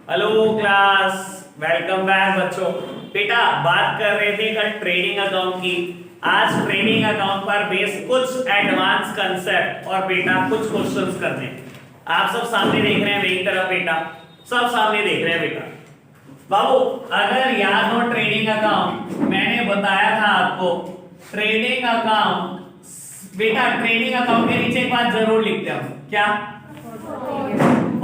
Hello class, welcome back बच्चों। बेटा बात कर रहे थे कल ट्रेडिंग अकाउंट की। आज ट्रेडिंग अकाउंट पर बेस कुछ एडवांस कंसेप्ट और बेटा कुछ क्वेश्चंस करने। आप सब सामने देख रहे हैं मेरी तरफ बेटा, सब सामने देख रहे हैं बेटा। बाबू अगर याद हो ट्रेडिंग अकाउंट मैंने बताया था आपको, ट्रेडिंग अकाउंट बेटा ट्रेडिंग अकाउंट के नीचे एक बात जरूर लिखते हैं, क्या?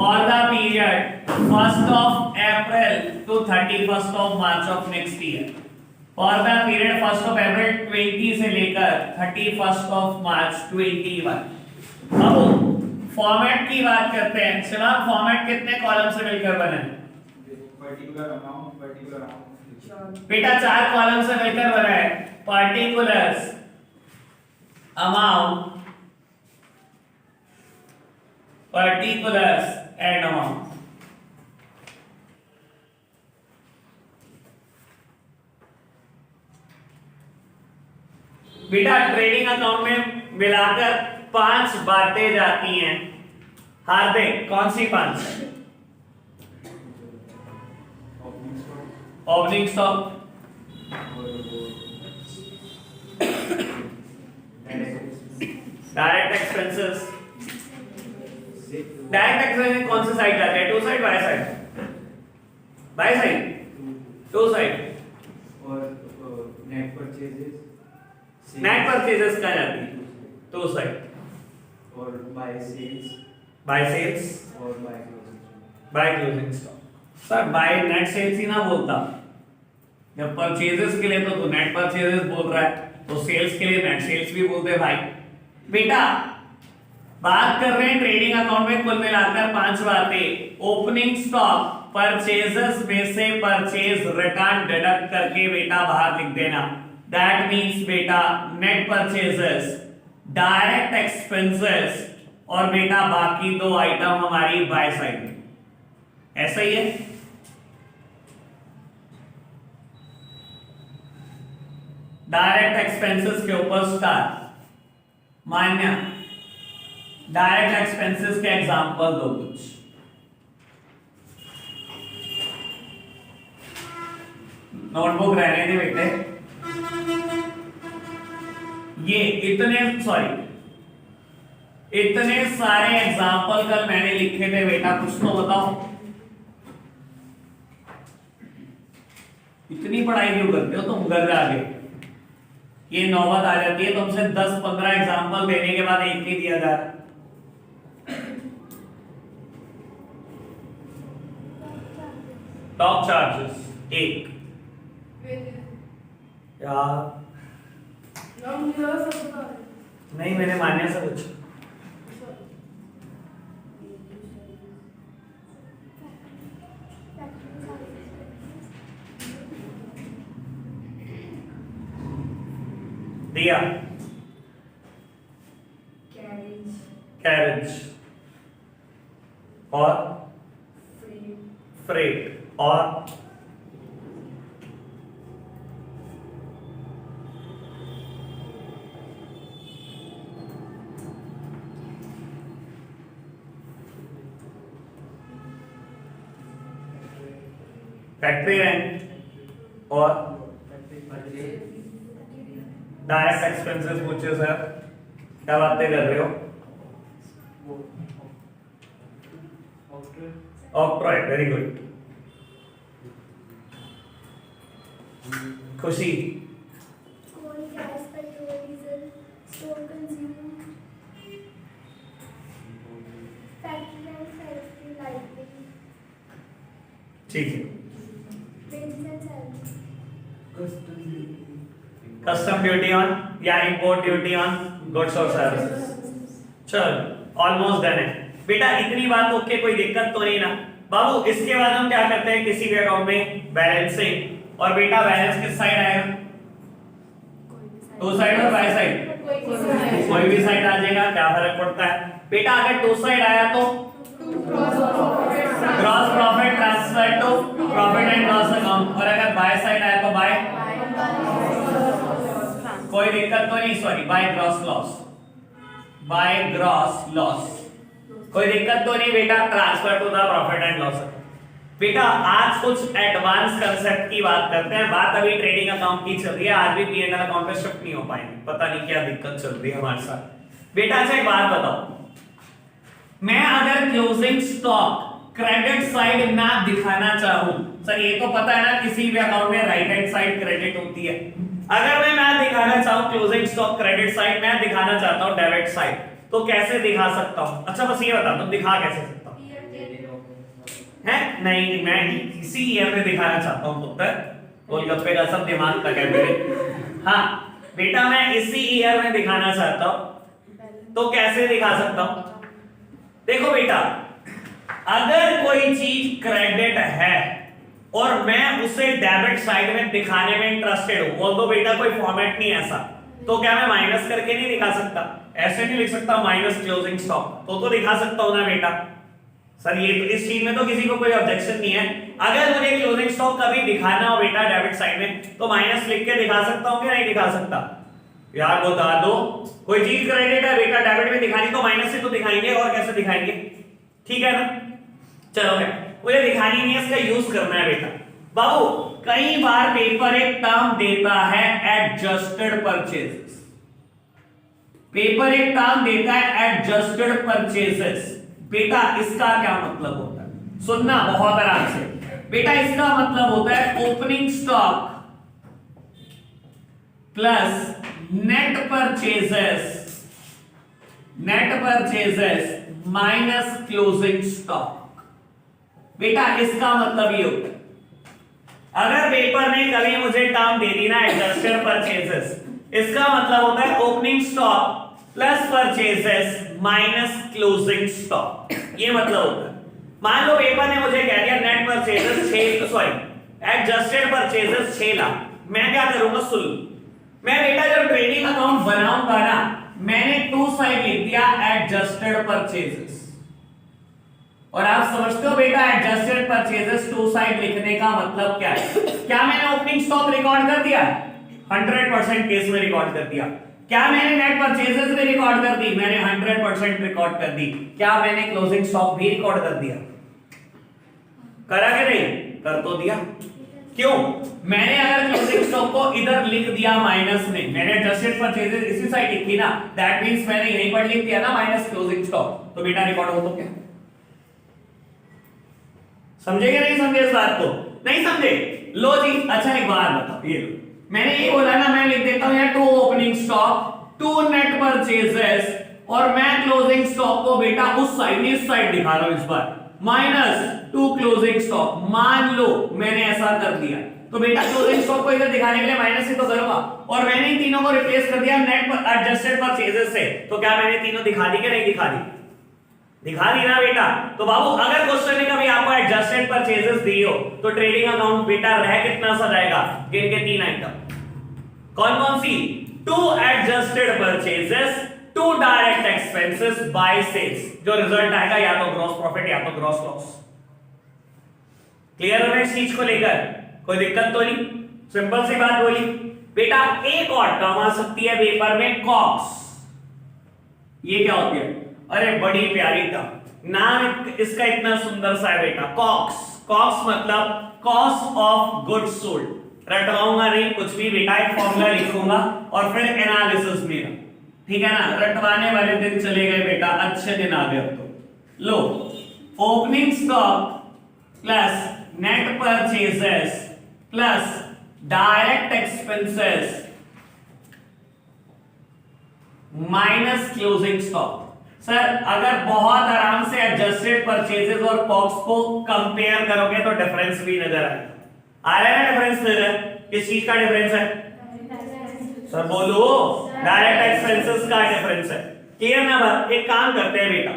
For the period 1st of April to 31st of March of next year. For the period 1st of April 20 से लेकर 31st of March 21. अब फॉर्मेट की बात करते हैं। चलो फॉर्मेट कितने कॉलम से मिलकर बने? पर्टिकुलर अमाउंट बेटा 4 कॉलम से मिलकर बना है। Particulars, amount, particulars and amount। बेटा ट्रेडिंग अकाउंट में मिलाकर 5 बातें जाती हैं। हार्दिक कौन सी 5? Opening stock, direct expenses. Direct expenses कौन सी साइड जाते हैं? To side, by side? By side, to side. और नेट परचेजेस, नेट परचेजेस कहाँ जाती है? To side. और बाय सेल्स, बाय सेल्स और by closing. By closing stock. Sir by net sales ही ना बोलता, जब परचेजेस के लिए तो तू नेट परचेजेस बोल रहा है, तो सेल्स के लिए नेट सेल्स भी बोलते हैं भाई। बेटा बात कर रहे हैं ट्रेडिंग अकाउंट में कुल मिलाकर 5 बातें। ओपनिंग स्टॉक, परचेजेस में से परचेज रिटर्न डिडक्ट करके बेटा बाहर लिख देना। दैट मींस बेटा नेट परचेजेस, डायरेक्ट एक्सपेंसेस और बेटा बाकी 2 आइटम हमारी बाय साइड में। ऐसा ही है। डायरेक्ट एक्सपेंसेस के ऊपर स्टार। मान्य डायरेक्ट एक्सपेंसेस के एग्जांपल दो कुछ। नोटबुक रहने दे बेटे। ये इतने सारे एग्जांपल कल मैंने लिखे थे बेटा, कुछ तो बताओ। इतनी पढ़ाई क्यों करते हो तुम घर आगे? ये नौबत आ जाती है तुमसे 10-15 एग्जांपल देने के बाद एक नहीं दिया जा रहा। टॉप चार्जेस 1 यार नहीं, मैंने मान्या से पूछा। दिया कैरेज और फ्रेट और फैक्ट्री रेंट और डायरेक्ट एक्सपेंसेस पूछे सर, क्या बातें कर रहे हो? Octroi, very good. खुशी ठीक है। कस्टम ड्यूटी ऑन या इंपोर्ट ड्यूटी ऑन गुड्स और सर्विसेज। चलो ऑलमोस्ट डन है बेटा। इतनी बात ओके, कोई दिक्कत तो नहीं ना बाबू? इसके बाद हम क्या करते हैं, किसी भी अकाउंट में बैलेंसिंग। और बेटा बैलेंस किस साइड आएगा? टू साइड और बाय साइड? कोई भी साइड आ जाएगा, क्या फर्क पड़ता है बेटा? अगर टू साइड आया तो gross profit transfer to profit and loss account, और अगर बाय साइड आया तो बाय, कोई दिक्कत तो नहीं, sorry by gross loss, by gross loss. कोई दिक्कत तो नहीं बेटा, transfer to the profit and loss. बेटा आज कुछ एडवांस कंसेप्ट की बात करते हैं। बात अभी ट्रेडिंग अकाउंट की चल रही है, आज भी पी&एल अकाउंट पे शिफ्ट नहीं हो पाएंगे, पता नहीं क्या दिक्कत चल रही है हमारे साथ। बेटा अच्छा एक बात बताओ, मैं अगर क्लोजिंग स्टॉक क्रेडिट साइड ना दिखाना चाहूं, सर ये तो पता है ना किसी भी अकाउंट में राइट हैंड साइड क्रेडिट होती है, अगर मैं ना दिखाना चाहूं क्लोजिंग स्टॉक क्रेडिट साइड, मैं दिखाना चाहता हूं डेबिट साइड, तो कैसे दिखा सकता हूं? अच्छा बस ये बता दो दिखा कैसे सकता हूं? है नहीं, मैं इसी ईयर में दिखाना चाहता हूं पुत्र, गोलगप्पे का सब दिमाग तक है मेरे। हाँ बेटा मैं इसी ईयर में दिखाना चाहता हूं, तो कैसे दिखा सकता हूं? देखो बेटा अगर कोई चीज क्रेडिट है और मैं उसे डेबिट साइड में दिखाने में इंटरेस्टेड हूं, ऑल्दो बेटा कोई फॉर्मेट नहीं ऐसा, तो क्या मैं माइनस करके नहीं दिखा सकता? ऐसे नहीं लिख सकता माइनस क्लोजिंग स्टॉक, तो दिखा सकता हूं ना बेटा। सर ये तो इस चीज में तो किसी को कोई ऑब्जेक्शन नहीं है। अगर मुझे क्लोजिंग स्टॉक कभी दिखाना हो बेटा डेबिट साइड में, तो माइनस लिख के दिखा सकता हूं कि नहीं दिखा सकता? यार बता दो, कोई चीज क्रेडिट है बेटा डेबिट में दिखानी तो माइनस से तो दिखाएंगे, और कैसे दिखाएंगे? ठीक है ना, चलो मुझे दिखानी नहीं है, इसका यूज करना है बेटा। बाबू कई बार पेपर एक टर्म देता है एडजस्टेड परचेजेस, पेपर एक टर्म देता है एडजस्टेड परचेजेस। बेटा इसका क्या मतलब होता है? सुनना बहुत आराम से बेटा, इसका मतलब होता है opening stock plus net purchases minus closing stock. बेटा इसका मतलब ये होता है, अगर पेपर ने कभी मुझे टर्म दे दी ना एडजस्टेड परचेजेस, इसका मतलब होता है opening stock plus purchases minus closing stock, ये मतलब होता है। मान लो पेपर ने मुझे कह दिया net purchases 6 adjusted purchases 6 lakh, मैं क्या करूंगा? सुन, मैं बेटा जब ट्रेडिंग अकाउंट बनाऊंगा ना, मैंने टू साइड लिख दिया एडजस्टेड परचेजेस, और आप समझते हो बेटा एडजस्टेड परचेजेस टू साइड लिखने का मतलब क्या है? क्या मैंने ओपनिंग स्टॉक रिकॉर्ड कर दिया? 100% केस में रिकॉर्ड कर दिया। क्या मैंने नेट परचेजेस में रिकॉर्ड कर दी? मैंने 100% रिकॉर्ड कर दी। क्या मैंने क्लोजिंग स्टॉक भी रिकॉर्ड कर दिया? करा कि नहीं? कर तो दिया। क्यों? मैंने अगर क्लोजिंग स्टॉक को इधर लिख दिया माइनस में, मैंने एडजस्टेड परचेजेस इसी साइड लिखी ना, दैट मींस मैंने यहीं पर लिख दिया ना माइनस क्लोजिंग स्टॉक, तो बेटा रिकॉर्ड हो तो क्या? समझे क्या नहीं समझे इस बात को? नहीं समझे? लो जी, अच्छा एक बात बताओ, ये लो मैंने ये बोला ना, मैं लिख देता हूं यार to opening stock to net purchases, और मैं क्लोजिंग स्टॉक को बेटा उस साइड इस साइड दिखा रहा हूं इस बार, माइनस टू क्लोजिंग स्टॉक। मान लो मैंने ऐसा कर दिया, तो बेटा क्लोजिंग स्टॉक को इधर दिखाने के लिए माइनस से तो करूंगा, और मैंने इन तीनों को रिप्लेस कर दिया नेट पर एडजस्टेड परचेजेस से, तो क्या मैंने तीनों दिखा दी कि नहीं दिखा दी? दिखा दी ना बेटा। तो बाबू अगर क्वेश्चन में कभी आपको एडजस्टेड परचेजेस दी हो, तो ट्रेडिंग अकाउंट बेटा रह कितना सा जाएगा? गिन के 3 आइटम। कौन कौन सी? To adjusted purchases, to direct expenses by sales, जो रिजल्ट आएगा या तो ग्रॉस प्रॉफिट या तो ग्रॉस लॉस। क्लियर है इस चीज को लेकर? कोई दिक्कत तो नहीं? सिंपल सी बात बोली बेटा। एक और टर्म आ सकती है पेपर में, कॉक्स। ये क्या होती है? अरे बड़ी प्यारी टर्म, नाम इसका इतना सुंदर सा है बेटा, कॉक्स। कॉक्स मतलब कॉस्ट ऑफ गुड्स सोल्ड। रटवाऊंगा नहीं कुछ भी बेटा, एक फॉर्मूला लिखूंगा और फिर एनालिसिस मेरा, ठीक है ना? रटवाने वाले दिन चले गए बेटा, अच्छे दिन आ गए अब तो। लो, opening stock plus net purchases plus direct expenses minus closing stock. Sir अगर बहुत आराम से एडजस्टेड परचेजेस और कॉस्ट को कंपेयर करोगे तो डिफरेंस भी नजर आएगा। आ रहा है ना डिफरेंस नजर? किस चीज का डिफरेंस है? सर बोलो, डायरेक्ट एक्सपेंसेस का डिफरेंस है। क्लियर ना बात? एक काम करते हैं बेटा,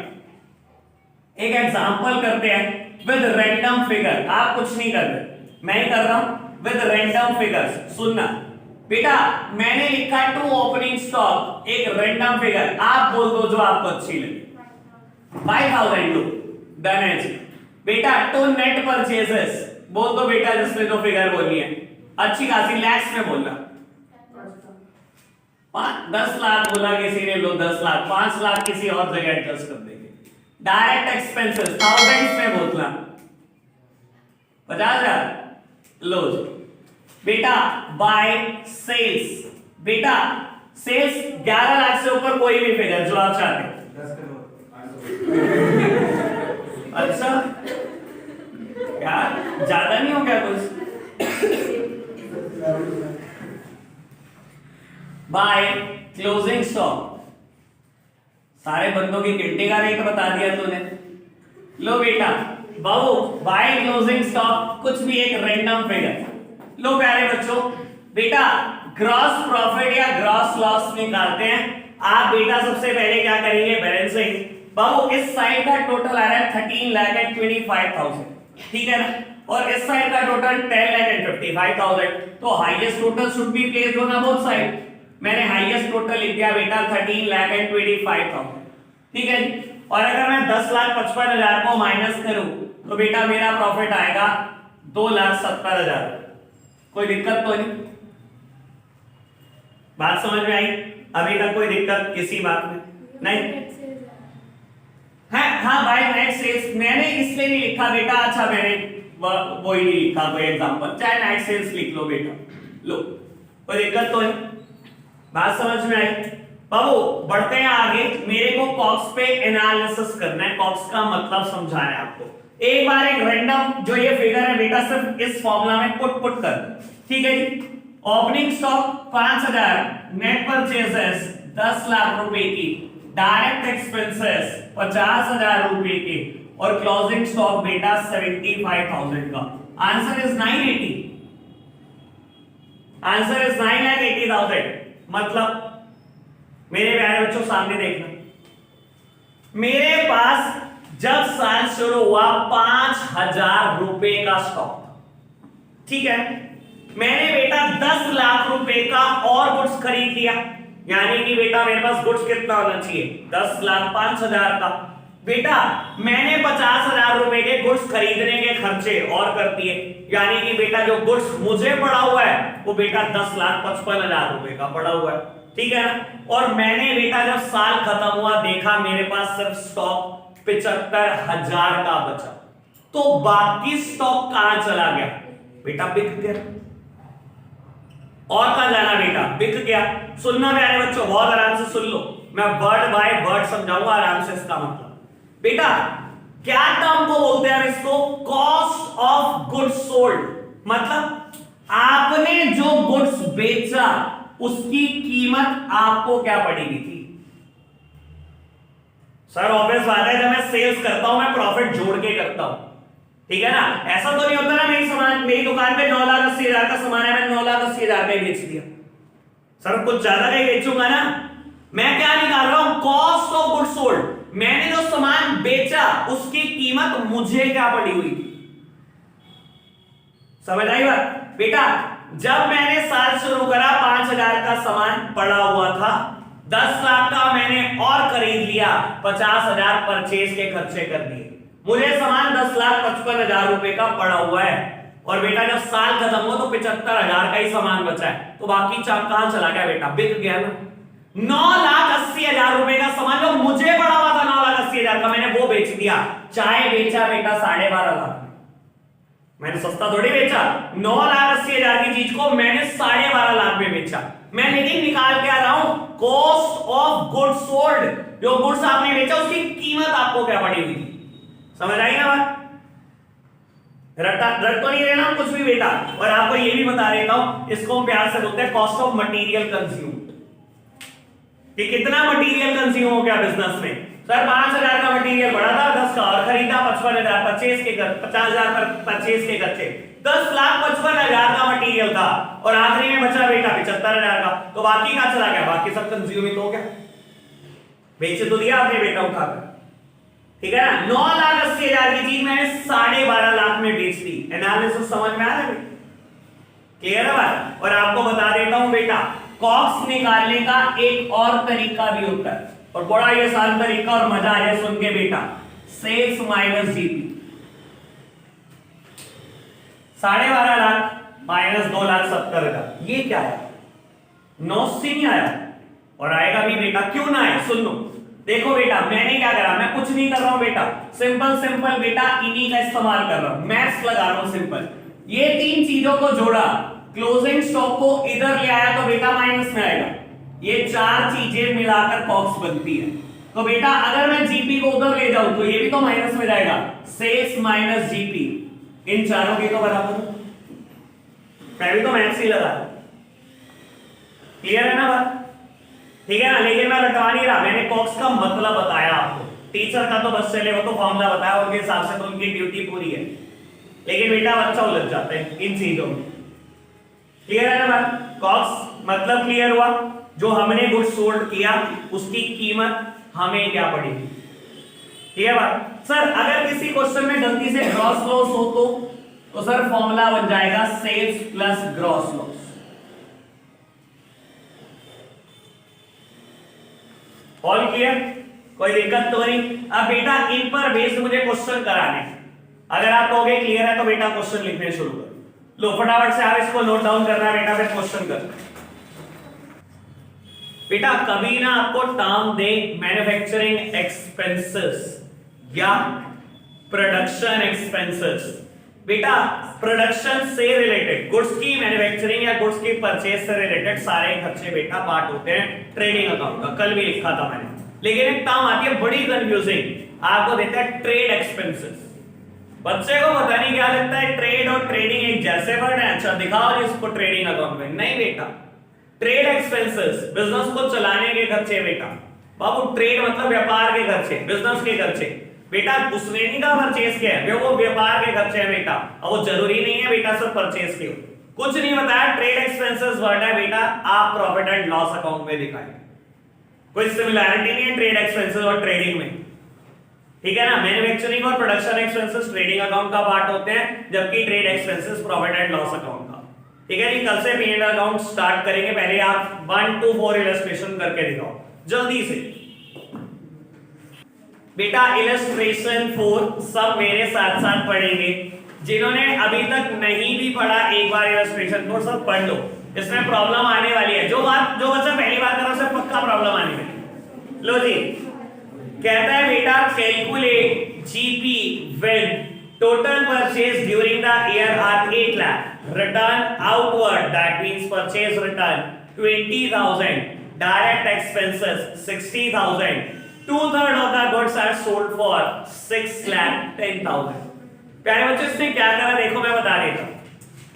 एक एग्जांपल करते हैं विद रैंडम फिगर। आप कुछ नहीं कर रहे, मैं ही कर रहा हूं विद रैंडम फिगर्स। सुनना बेटा, मैंने लिखा है टू ओपनिंग स्टॉक, एक रैंडम फिगर, आप बोल दो जो आपको अच्छी लगे। 5000 डन है जी। बेटा टू नेट परचेजेस बोल दो बेटा, जिसमें जो फिगर बोलनी है अच्छी खासी लैक्स में बोलना। 10 लाख बोला किसी ने, लो 10 लाख, 5 लाख किसी और जगह एडजस्ट कर देंगे। डायरेक्ट एक्सपेंसेस थाउजेंड्स में बोलना, 50,000 लो जी बेटा। बाय सेल्स, बेटा सेल्स 11 लाख से ऊपर कोई भी फिगर जो आप चाहते हो। 10 करोड़। अच्छा यार ज्यादा नहीं हो गया कुछ? बाय क्लोजिंग स्टॉक, सारे बंदों की गिनती का रेट बता दिया तूने। लो बेटा बाबू बाय क्लोजिंग स्टॉक कुछ भी एक रैंडम फिगर। लो प्यारे बच्चों बेटा ग्रॉस प्रॉफिट या ग्रॉस लॉस निकालते हैं। आप बेटा सबसे पहले क्या करेंगे, बैलेंसिंग। बाबू इस साइड का टोटल आ रहा है 13,25,000, ठीक है ना, और इस साइड का टोटल 10,55,000। तो highest total should be placed on both side. मैंने हाईएस्ट टोटल लिख दिया बेटा 13,25,000, ठीक है जी। और अगर मैं 10,55,000 को माइनस करूं तो बेटा मेरा प्रॉफिट आएगा 2,70,000। कोई दिक्कत तो नहीं? बात समझ में आई? अभी तक कोई दिक्कत किसी बात में नहीं है? हाँ भाई नेट सेल्स मैंने इसलिए नहीं लिखा बेटा, अच्छा मैंने वो ही नहीं लिखा कोई एग्जांपल, चाहे नाइट सेल्स लिख लो बेटा। लो कोई दिक्कत तो नहीं? बात समझ में आई? बाबू बढ़ते हैं आगे। मेरे को कॉक्स पे एनालिसिस करना है, कॉक्स का मतलब समझाना है आपको। एक बार एक रैंडम जो ये फिगर है बेटा सिर्फ इस फॉर्मूला में पुट कर, ठीक है जी। Opening stock 5,000, net purchases 10 lakh रुपए की, डायरेक्ट एक्सपेंसेस 50,000 रुपए के, और क्लोजिंग स्टॉक बेटा 75,000 का। Answer is 980। Answer is 9,80,000। मतलब मेरे प्यारे बच्चों सामने देखना, मेरे पास जब साल शुरू हुआ 5,000 रुपए का स्टॉक, ठीक है। मैंने बेटा 10 लाख रुपए का और गुड्स खरीद लिया, यानी कि बेटा मेरे पास गुड्स कितना होना चाहिए, 10 लाख 5,000 का। बेटा मैंने 50,000 रुपए के गुड्स खरीदने के खर्चे और कर दिए, यानी कि बेटा जो गुड्स मुझे पड़ा हुआ है वो बेटा 10,55,000 रुपए का पड़ा हुआ है, ठीक है ना। और मैंने बेटा जब साल खत्म हुआ देखा मेरे पास सिर्फ स्टॉक 75,000 का बचा, तो बाकी स्टॉक कहां चला गया बेटा? बिक गया। और कहां जाना बेटा? बिक गया। सुनना प्यारे बच्चों बहुत आराम से सुन लो, मैं वर्ड बाय वर्ड समझाऊंगा आराम से। इसका मतलब बेटा क्या टर्म को बोलते हैं इसको? Cost of goods sold. मतलब आपने जो गुड्स बेचा उसकी कीमत आपको क्या पड़ी हुई थी? सर ऑब्वियस बात है, जब मैं सेल्स करता हूं मैं प्रॉफिट जोड़ के करता हूं, ठीक है ना। ऐसा तो नहीं होता ना मेरी दुकान पे 9,80,000 का सामान है, मैं 9,80,000 में बेच दिया। सर कुछ ज्यादा का ही बेचूंगा ना। मैं क्या निकाल रहा हूं? Cost of goods sold. मैंने जो सामान बेचा उसकी कीमत मुझे क्या पड़ी हुई थी? समझ आई बात? बेटा जब मैंने साल शुरू करा 5,000 का सामान पड़ा हुआ था, 10 लाख का मैंने और खरीद लिया, 50,000 परचेज के खर्चे कर दिए, मुझे सामान 10,55,000 रुपए का पड़ा हुआ है। और बेटा जब साल खत्म हुआ तो 75,000 का ही सामान बचा है, तो बाकी कहां चला गया बेटा? बिक गया ना। 9,80,000 रुपए का सामान जो मुझे पड़ा हुआ था 9,80,000 का, मैंने वो बेच दिया। चाहे बेचा बेटा 12.5 लाख, मैंने सस्ता थोड़ी बेचा। 9,80,000 की चीज को मैंने 12.5 लाख में बेचा। मैं लेकिन निकाल के आ रहा हूं कॉस्ट ऑफ गुड्स सोल्ड। जो गुड्स आपने बेचा उसकी कीमत आपको क्या पड़ी हुई थी? समझ आई ना बात? रट तो नहीं रहना कुछ भी बेटा। और आपको ये भी बता देता हूं, इसको हम प्यार से बोलते हैं कॉस्ट ऑफ मटेरियल कंज्यूम, कि कितना मटेरियल कंज्यूम हो गया बिजनेस में। सर 5,000 का मटेरियल बढ़ा था, 10 का और खरीदा, 55,000 परचेज के 50,000 पर परचेज के खर्चे, 10,55,000 का मटेरियल था और आखिरी में बचा बेटा 75,000 का, तो बाकी कहां चला गया? बाकी सब कंज्यूम ही तो हो गया, बेच तो दिया आपने बेटा उठाकर, ठीक है ना। 9,80,000 की चीज मैंने 12.5 लाख में बेच दी। एनालिसिस समझ में आ रहा है? क्लियर है बात? और आपको बता देता हूं बेटा कॉस्ट निकालने का एक और तरीका भी होता है, और बड़ा ये आसान तरीका और मजा आ जाए सुन के बेटा। Sales minus GP, 12.5 lakh minus 2,70,000, ये क्या है? 9 से नहीं आया और आएगा भी बेटा। क्यों ना आए? सुन लो, देखो बेटा मैंने क्या करा, मैं कुछ नहीं कर रहा हूं बेटा, सिंपल सिंपल बेटा इन्हीं का इस्तेमाल कर रहा हूं, मैथ्स लगा रहा हूं सिंपल। ये तीन चीजों को जोड़ा, क्लोजिंग स्टॉक को इधर ले आया तो बेटा माइनस में आएगा, ये चार चीजें मिलाकर कॉस्ट बनती है। तो बेटा अगर मैं जीपी को उधर ले जाऊं तो ये भी तो माइनस में जाएगा, सेल्स माइनस जीपी, इन चारों की तो बराबर, मैं भी तो मैथ्स ही लगा, क्लियर है ना बात, ठीक है ना। लेकिन मैं रटवा नहीं रहा, मैंने कॉक्स का मतलब बताया आपको, टीचर का तो बस चले, वो तो फॉर्मूला बताया, उनके हिसाब से तो उनकी ड्यूटी पूरी है, लेकिन बेटा बच्चा उलझ जाता है इन चीजों में, क्लियर है ना बात। कॉक्स मतलब क्लियर हुआ, जो हमने गुड्स सोल्ड किया उसकी कीमत हमें क्या पड़ेगी, ठीक है बात। सर अगर किसी क्वेश्चन में गलती से ग्रॉस लॉस हो तो सर फॉर्मूला बन जाएगा sales plus gross loss, all clear, कोई दिक्कत तो नहीं। अब बेटा इन पर बेस्ड मुझे क्वेश्चन कराने, अगर आप कहोगे क्लियर है तो बेटा क्वेश्चन लिखने शुरू करो, लो फटाफट से आप इसको नोट डाउन करना बेटा, फिर क्वेश्चन करना बेटा। कभी ना आपको टर्म दे मैन्युफैक्चरिंग एक्सपेंसेस या प्रोडक्शन एक्सपेंसेस, बेटा प्रोडक्शन से रिलेटेड गुड्स की मैन्युफैक्चरिंग या गुड्स की परचेज से रिलेटेड सारे खर्चे बेटा पार्ट होते हैं ट्रेडिंग अकाउंट का, कल भी लिखा था मैंने। लेकिन एक टर्म आती है बड़ी कंफ्यूजिंग, आपको देता है ट्रेड एक्सपेंसेस, बच्चे को पता नहीं क्या लगता है ट्रेड और ट्रेडिंग एक जैसे वर्ड है, अच्छा दिखाओ जिसको ट्रेडिंग अकाउंट में, नहीं बेटा, ट्रेड एक्सपेंसेस बिजनेस को चलाने के खर्चे बेटा, बाबू ट्रेड मतलब व्यापार के खर्चे, बिजनेस के खर्चे बेटा, उस श्रेणी का परचेज क्या है, वो व्यापार के खर्चे हैं बेटा, और वो जरूरी नहीं है बेटा सब परचेज के, कुछ नहीं बताया, ट्रेड एक्सपेंसेस वर्ड है बेटा, आप प्रॉफिट एंड लॉस अकाउंट में दिखाएं, कोई सिमिलैरिटी नहीं है ट्रेड एक्सपेंसेस और ट्रेडिंग में, ठीक है ना। मैन्युफैक्चरिंग और प्रोडक्शन एक्सपेंसेस ट्रेडिंग अकाउंट का पार्ट होते हैं, जबकि trade expenses profit and loss account का, ठीक है जी। कल से P and L account start करेंगे, पहले आप 1 to 4 इलस्ट्रेशन करके दिखाओ जल्दी से बेटा। इलस्ट्रेशन 4 सब मेरे साथ साथ पढ़ेंगे, जिन्होंने अभी तक नहीं भी पढ़ा एक बार इलस्ट्रेशन 4 सब पढ़ लो, इसमें प्रॉब्लम आने वाली है, जो बच्चा पहली बार कर रहा है उसे पक्का प्रॉब्लम आने वाली है। लो जी, कहता है बेटा calculate GP when total purchase during the year are 8 lakh, return outward that means purchase return 20,000, direct expenses 60,000, 2/3 of the goods are sold for 6,10,000। प्यारे बच्चों इसने क्या करा देखो मैं बता देता हूं,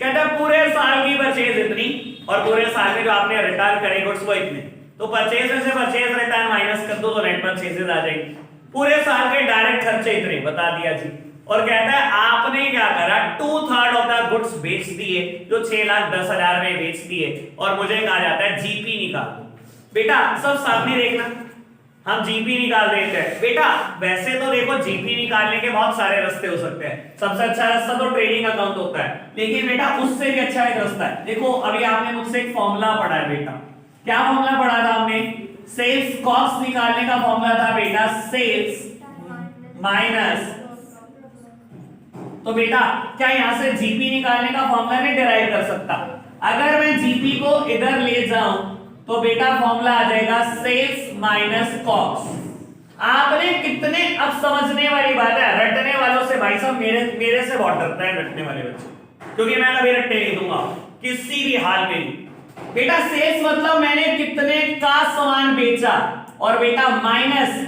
कहता है पूरे साल की परचेज इतनी और पूरे साल में जो आपने रिटर्न करे गुड्स वो इतने, तो परचेज में से परचेज रिटर्न माइनस कर दो तो नेट परचेजेस आ जाएंगे, पूरे साल के डायरेक्ट खर्चे इतने बता दिया जी, और कहता है आपने क्या करा 2/3 ऑफ द गुड्स बेच दिए जो 6,10,000 में बेच दिए, और मुझे कहा जाता है जीपी निकाल दो। बेटा सब सामने देखना, हम जीपी निकाल देते हैं बेटा, वैसे तो देखो जीपी निकालने के बहुत सारे रास्ते हो सकते हैं, सबसे अच्छा रास्ता तो ट्रेडिंग अकाउंट होता है, लेकिन बेटा उससे भी अच्छा एक रास्ता है, देखो अभी आपने मुझसे एक फॉर्मूला पढ़ा है बेटा, क्या फॉर्मूला पढ़ा था हमने, सेल्स कॉस्ट निकालने का फॉर्मूला था बेटा सेल्स माइनस, तो बेटा क्या यहां से जीपी निकालने का फॉर्मूला नहीं डिराइव कर सकता, अगर मैं जीपी को इधर ले जाऊं तो बेटा फॉर्मूला आ जाएगा सेल्स माइनस कॉस्ट। आपने कितने, अब समझने वाली बात है, रटने वालों से भाई साहब मेरे से बहुत डरता है रटने वाले बच्चे, क्योंकि मैं कभी रट्टे नहीं दूंगा किसी भी हाल में। बेटा सेल्स मतलब मैंने कितने का सामान बेचा, और बेटा minus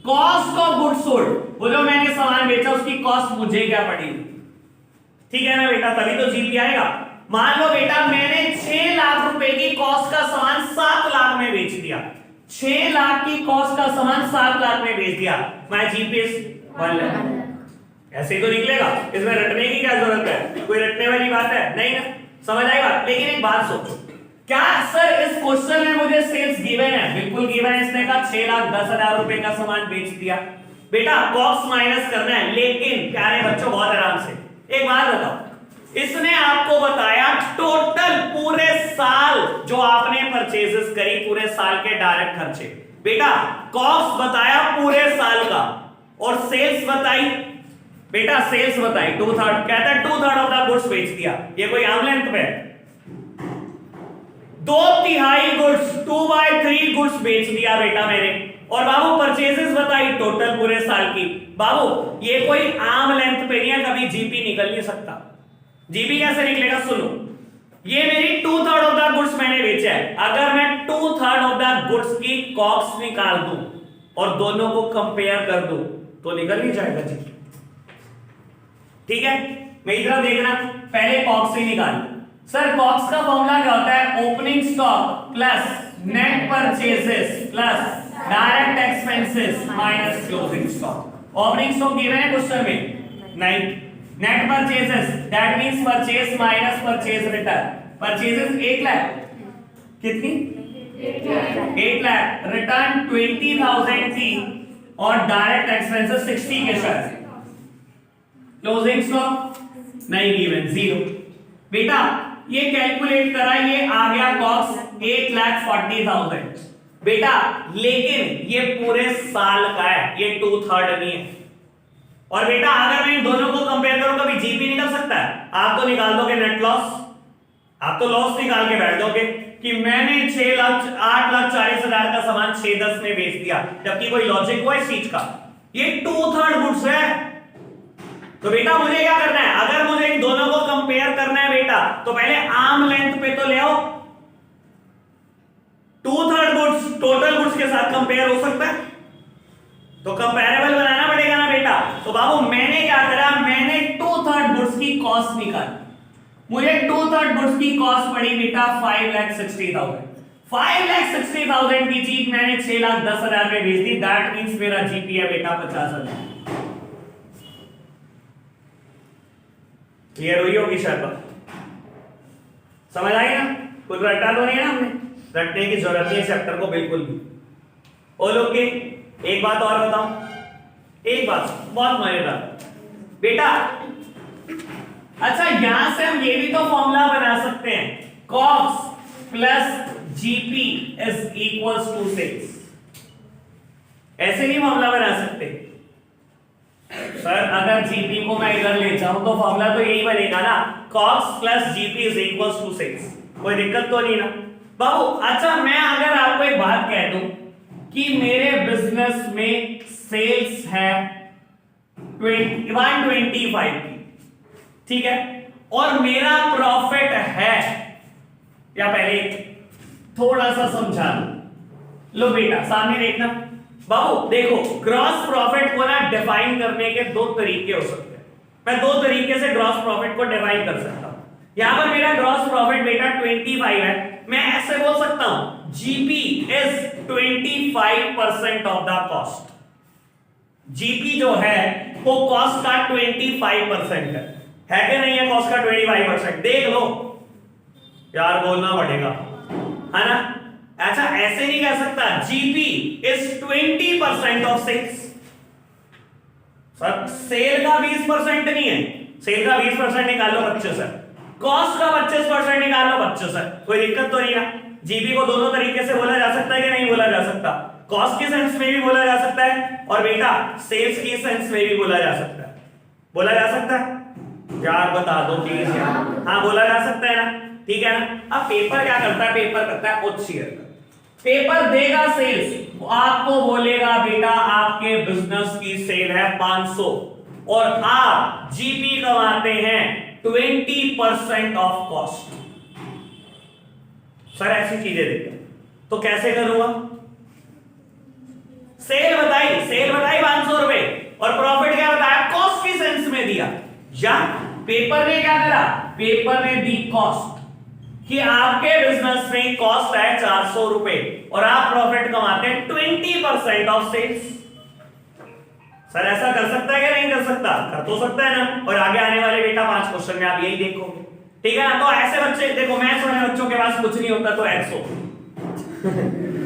cost of good sold, वो जो मैंने सामान बेचा उसकी कॉस्ट मुझे क्या पड़ी, ठीक है ना बेटा, तभी तो जीपी आएगा। मान लो बेटा मैंने 6 लाख रुपए की कॉस्ट का सामान 7 लाख में बेच दिया, 6 लाख की कॉस्ट का सामान 7 लाख में बेच दिया, मैं जीपीएस 1 लाख, ऐसे ही तो निकलेगा, इसमें रटने की क्या जरूरत है, कोई रटने वाली बात है नहीं ना, समझ आई बात। लेकिन एक बात सोचो, क्या सर इस क्वेश्चन में मुझे सेल्स गिवन है, बिल्कुल गिवन है, इसने कहा 6,10,000 रुपए का सामान बेच दिया, बेटा कॉस्ट माइनस करना है, लेकिन प्यारे बच्चों बहुत आराम से एक बात बताओ, इसने आपको बताया टोटल पूरे साल जो आपने परचेजेस करी, पूरे साल के डायरेक्ट खर्चे, बेटा कॉस्ट बताया पूरे साल का, और सेल्स बताई, बेटा सेल्स बताई 2/3, कहता है 2/3 ऑफ द गुड्स बेच दिया, ये कोई आम लेंथ पे है, 2/3 गुड्स 2/3 गुड्स बेच दिया बेटा मैंने, और बाबू परचेजेस बताई टोटल पूरे साल की। बाबू ये कोई आर्म लेंथ पे नहीं है, कभी जीपी निकल नहीं सकता। जीपी कैसे निकलेगा, सुनो, ये मेरी 2/3 ऑफ द गुड्स मैंने बेचा है, अगर मैं 2/3 ऑफ द गुड्स की कॉस्ट निकाल दूं और दोनों को कंपेयर कर दूं तो निकल नहीं जाएगा जीपी। ठीक है, मेरी तरफ देखना, पहले कॉस्ट ही निकाल। सर कॉस्ट का फॉर्मूला क्या होता है, opening stock plus net purchases plus direct expenses minus closing stock. Opening stock given है क्वेश्चन में, नहीं। Net purchases that means purchase minus purchase return. Purchases 1 lakh, कितनी 8 लाख, रिटर्न 20,000 थी और डायरेक्ट एक्सपेंसेस 60 के शायद। क्लोजिंग स्टॉक नहीं गिवन, 0। बेटा ये कैलकुलेट करा, ये आ गया कॉस्ट 1,40,000 बेटा, लेकिन ये पूरे साल का है, ये 2/3 नहीं है। और बेटा अगर मैं इन दोनों को कंपेयर करूं कभी जीपी निकल सकता है? आप तो निकाल दोगे नेट लॉस, आप तो लॉस निकाल के बैठ दोगे कि मैंने 8,40,000 का सामान 6-10 में बेच दिया, जबकि कोई लॉजिक हुआ इस चीज का? ये 2/3 गुड्स है। तो बेटा मुझे क्या करना है, अगर मुझे इन दोनों को कंपेयर करना है बेटा, तो पहले आर्म लेंथ पे तो ले आओ। 2/3 गुड्स टोटल गुड्स के साथ कंपेयर हो सकता है, तो कंपैरेबल बनाना पड़ेगा ना बेटा। तो बाबू मैंने क्या करा, मैंने 2/3 गुड्स की कॉस्ट निकाली। मुझे 2/3 गुड्स की कॉस्ट पड़ी बेटा 5,60,000। 5,60,000 की चीज मैंने 6,10,000 में बेच दी, दैट मींस मेरा जीपी है बेटा 50,000। क्लियर हुई होगी शायद बात, समझ आई ना? कुछ रटा तो नहीं है ना, हमने रटने की जरूरत नहीं है चैप्टर को बिल्कुल भी। ओ लोग के एक बात और बताऊं, एक बात बहुत मजेदार बेटा। अच्छा यहां से हम ये भी तो फॉर्मूला बना सकते हैं, cost plus GP is equals to 6। ऐसे नहीं फॉर्मूला बना सकते सर? अगर जीपी को मैं इधर ले जाऊं तो फॉर्मूला तो यही बनेगा ना, cost plus GP is equals to 6। कोई दिक्कत तो नहीं ना बाबू? अच्छा मैं अगर आपको एक बात कह दूं कि मेरे बिजनेस में सेल्स है 125 की, ठीक है, और मेरा प्रॉफिट है, या पहले थोड़ा सा समझा दो। लो बेटा सामने देखना बाबू, देखो ग्रॉस प्रॉफिट को ना डिफाइन करने के 2 तरीके हो सकते हैं। मैं 2 तरीके से ग्रॉस प्रॉफिट को डिफाइन कर सकता हूं। यहां पर मेरा ग्रॉस प्रॉफिट बेटा 25 है, मैं ऐसे बोल सकता हूं GP is 25% of the cost. GP जो है वो कॉस्ट का 25% है कि नहीं है? कॉस्ट का 25%, देख लो यार, बोलना पड़ेगा है ना। अच्छा ऐसे नहीं कह सकता GP is 20% of 6। Sir sale का 20% नहीं है, सेल का 20% निकाल लो 25 है, कॉस्ट का 25% निकाल लो 25 है, कोई दिक्कत तो नहीं ना? जीपी को दोनों तरीके से बोला जा सकता है कि नहीं बोला जा सकता? कॉस्ट के सेंस में भी बोला जा सकता है और बेटा सेल्स की सेंस में भी बोला जा सकता है। बोला जा सकता है यार, बता दो प्लीज यार। हाँ बोला जा सकता है ना, ठीक है ना। अब पेपर क्या करता है, पेपर करता है उच्चीयर। पेपर देगा सेल्स, आपको बोलेगा बेटा आपके बिजनेस की सेल है 500 और आप जीपी कमाते हैं 20% ऑफ कॉस्ट। सर ऐसी चीजें देखते तो कैसे करूंगा? सेल बताई 500 रुपए और प्रॉफिट क्या बताया, कॉस्ट की सेंस में दिया। या पेपर ने क्या करा, पेपर ने दी कॉस्ट कि आपके बिजनेस में कॉस्ट है 400 रुपए और आप प्रॉफिट कमाते हैं 20% ऑफ सेल्स। सर ऐसा कर सकता है क्या? नहीं कर सकता? कर तो सकता है ना। और आगे आने वाले बेटा 5 क्वेश्चन में आप यही देखोगे, ठीक है ना। तो ऐसे बच्चे देखो, मैथ्स वाले बच्चों के पास कुछ नहीं होता तो एक्स हो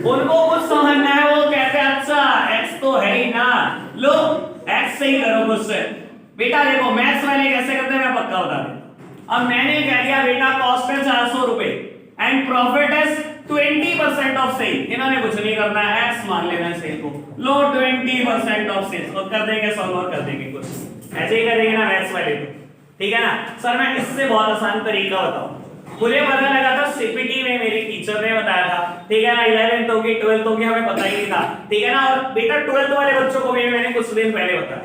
उनको कुछ समझना है, वो कहते हैं अच्छा एक्स तो है ही ना, लो एक्स से ही करो क्वेश्चन। बेटा देखो मैथ्स वाले कैसे करते हैं मैं पक्का बता दूं। अब मैंने कह दिया बेटा कॉस्ट है 400 रुपए and profit is 20% of sale. इन्होंने कुछ नहीं करना है, एक्स मान लेना है सेल को, लो 20% ऑफ सेल्स, और कर देंगे सॉल्व और कर देंगे कुछ ऐसे ही करेंगे ना मैथ्स वाले को, ठीक है ना। सर मैं इससे बहुत आसान तरीका बताऊं, मुझे पता लगा था सीपीटी में, मेरी टीचर ने बताया था, ठीक है ना, 11th होगी 12th होगी हमें पता ही नहीं था, ठीक है ना। और बेटा 12th वाले बच्चों को भी मैंने कुछ दिन पहले बताया,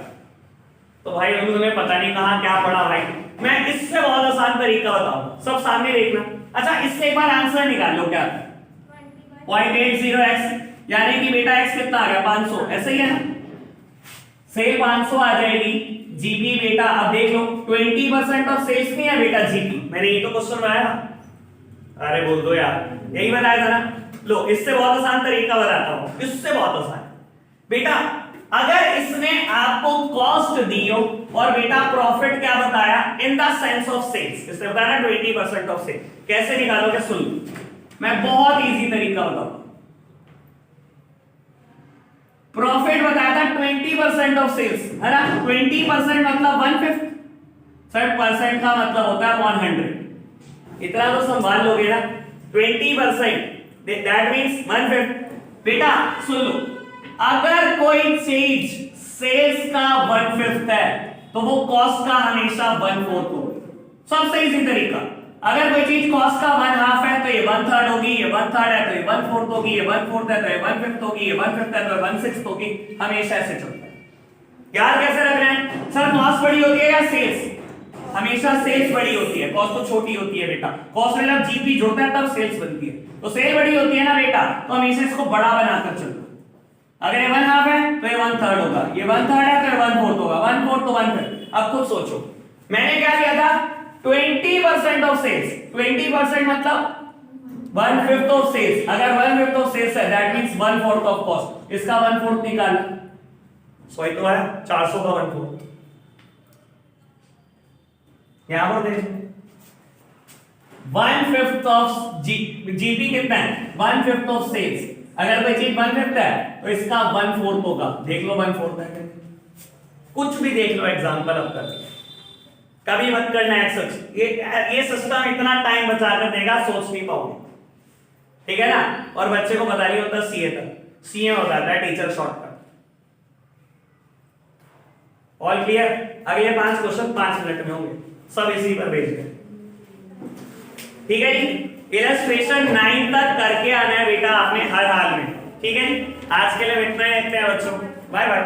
तो भाई उन्होंने पता नहीं कहां क्या पढ़ा भाई। मैं इससे बहुत आसान तरीका बताऊं, सब सामने देखना। अच्छा इससे एक बार आंसर निकाल लो, क्या 0.80x, यानी कि बेटा x कितना आ गया 500, ऐसे ही है ना, सेल 500 आ जाएगी। जीपी बेटा अब देख लो 20% ऑफ सेल्स नहीं है बेटा जीपी, मैंने ये तो क्वेश्चन बनाया था, अरे बोल दो यार, यही बताया था ना। लो इससे बहुत आसान तरीका बताता हूं, इससे बहुत आसान बेटा। अगर इसने आपको कॉस्ट दी हो और बेटा प्रॉफिट क्या बताया, in the sense of sales, इसने बताया 20% ऑफ सेल, कैसे निकालोगे सुन, मैं बहुत इजी तरीका बताऊंगा। प्रॉफिट बताया था 20% ऑफ सेल्स, है ना, 20% मतलब 1/5, सर परसेंट का मतलब होता है 100, इतना तो संभाल लोगे ना, 20% दैट मींस 1/5। बेटा सुन लो, अगर कोई चीज सेल्स का 1/5 है तो वो कॉस्ट का हमेशा 1/4 होगा, सबसे इजी तरीका। अगर कोई चीज कॉस्ट का 1/2 है तो ये 1/3 होगी, ये 1/3 है तो ये 1/4 होगी, ये 1/4 है तो ये 1/5 होगी, ये 1/5 है तो ये 1/6 होगी, हमेशा ऐसे चलता है। यार कैसे रख रहे हैं सर, कॉस्ट बड़ी होती है या सेल्स, हमेशा सेल्स बड़ी होती है, कॉस्ट तो छोटी होती है बेटा। कॉस्ट में जब जीपी जोड़ता है तब सेल्स बनती है, तो सेल बड़ी होती है ना बेटा, तो हमेशा इसको बड़ा बनाकर चलो। अगर ये 1/2 है तो ये 1/3 होगा, ये 1/3 है तो ये 1/4 होगा, 1/4 तो 1/5। अब खुद सोचो, मैंने क्या किया था, 20% ऑफ सेल्स, 20% मतलब 1/5 ऑफ सेल्स, अगर 1/5 ऑफ सेल्स है दैट मींस 1/4 ऑफ कॉस्ट, इसका 1/4 निकालना, सही तो है 400 का 1/4, यहां पर देखो 1/5 ऑफ जीपी कितना है, 1/5 ऑफ सेल्स, अगर कोई चीज 1/5 है तो इसका 1/4 होगा, देख लो 1/4 है, कुछ भी देख लो एग्जांपल अब तक, कभी मत करना है सच, ये सिस्टम इतना टाइम बचा कर देगा सोच नहीं पाओगे, ठीक है ना। और बच्चे को पता नहीं होता सीए तक, सीए हो जाता है टीचर शॉर्टकट। ऑल क्लियर, अगले 5 क्वेश्चन 5 मिनट में होंगे, सब इसी पर भेज दें, ठीक है जी। इलस्ट्रेशन 9 तक करके आना है बेटा आपने हर हाल में, ठीक है। आज के लिए इतना ही रखते हैं बच्चों, बाय बाय।